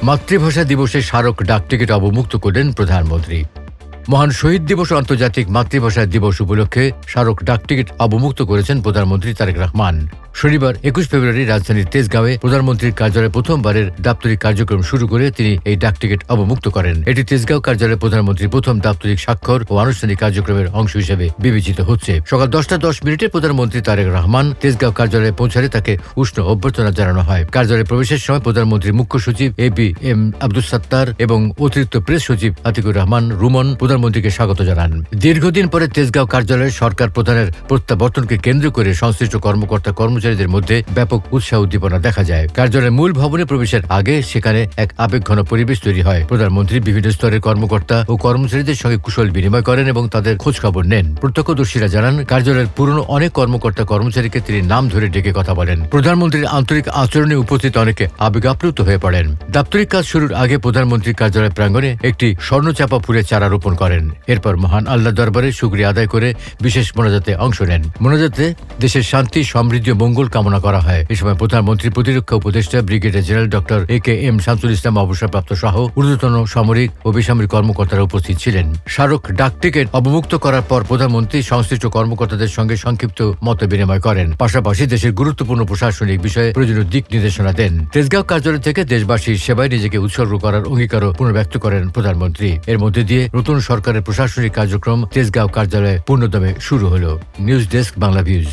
মাতৃভাষা দিবসে স্মারক ডাকটিকিট অবমুক্ত করলেন প্রধানমন্ত্রী। মহান শহীদ দিবস ও আন্তর্জাতিক মাতৃভাষা দিবস উপলক্ষে স্মারক ডাকটিকিট অবমুক্ত করেছেন প্রধানমন্ত্রী তারেক রহমান। শনিবার 21 ফেব্রুয়ারি রাজধানীর তেজগাঁওয়ে প্রধানমন্ত্রীর কার্যালয়ে প্রথমবারের দাপ্তরিক কার্যক্রম শুরু করে তিনি এই ডাকটিকিট অবমুক্ত করেন। এটি তেজগাঁও কার্যালয়ে প্রধানমন্ত্রীর প্রথম দাপ্তরিক স্বাক্ষর ও আনুষ্ঠানিক কার্যক্রমের অংশ হিসেবে বিবেচিত হচ্ছে। সকাল 10:10 প্রধানমন্ত্রী তারেক রহমান তেজগাঁও কার্যালয়ে পৌঁছালে তাকে উষ্ণ অভ্যর্থনা জানানো হয়। কার্যালয়ে প্রবেশের সময় প্রধানমন্ত্রীর মুখ্য সচিব APM আব্দুস সাত্তার এবং অতিরিক্ত প্রেস সচিব আতিকুর রহমান রুমন প্রধানমন্ত্রীকে স্বাগত জানান। দীর্ঘদিন পরে তেজগাঁও কার্যালয়ে সরকার প্রধানের প্রত্যাবর্তনকে কেন্দ্র করে সংশ্লিষ্ট কর্মচারীদের মধ্যে ব্যাপক উৎসাহ উদ্দীপনা দেখা যায়। কার্যালয়ের মূল ভবনে প্রবেশের আগে সেখানে এক আবেগঘন পরিবেশ তৈরি হয়। প্রধানমন্ত্রী বিভিন্ন স্তরের কর্মকর্তা ও কর্মচারীদের সঙ্গে কুশল বিনিময় করেন এবং তাদের খোঁজ খবর নেন। প্রত্যক্ষদর্শীরা জানান, কার্যালয়ের পুরনো অনেক কর্মচারীকে তিনি নাম ধরে ডেকে কথা বলেন। প্রধানমন্ত্রীর আন্তরিক আচরণে উপস্থিত অনেকে আবেগাপ্লুত হয়ে পড়েন। দাপ্তরিক কাজ শুরুর আগে প্রধানমন্ত্রীর কার্যালয় প্রাঙ্গণে একটি স্বর্ণচাপা ফুলের চারা রোপণ করেন। এরপর মহান আল্লাহ দরবারে শুকরিয়া আদায় করে বিশেষ মোনাজাতে অংশ নেন। মোনাজাতে দেশের শান্তি, সমৃদ্ধি ও মঙ্গল কামনা করা হয়। এ সময় প্রধানমন্ত্রী প্রতিরক্ষা উপদেষ্টা brigadier general doctor AKM Shamsul Islam অবসরপ্রাপ্ত সহ ঊর্ধ্বতন সামরিক ও বেসামরিক কর্মকর্তারা উপস্থিত ছিলেন। স্মারক ডাকটিকিট অবমুক্ত করার পর প্রধানমন্ত্রী সংশ্লিষ্ট কর্মকর্তাদের সঙ্গে সংক্ষিপ্ত মত বিনিময় করেন। পাশাপাশি দেশের গুরুত্বপূর্ণ প্রশাসনিক বিষয়ে প্রয়োজনীয় দিক নির্দেশনা দেন। তেজগাঁও কার্যালয় থেকে দেশবাসীর সেবায় নিজেকে উৎসর্গ করার অঙ্গীকারও পুনর্ব্যক্ত করেন প্রধানমন্ত্রী। এর মধ্যে দিয়ে নতুন সরকারের প্রশাসনিক কার্যক্রম তেজগাঁও কার্যালয়ে পূর্ণদমে শুরু হলো। News desk, Bangla views.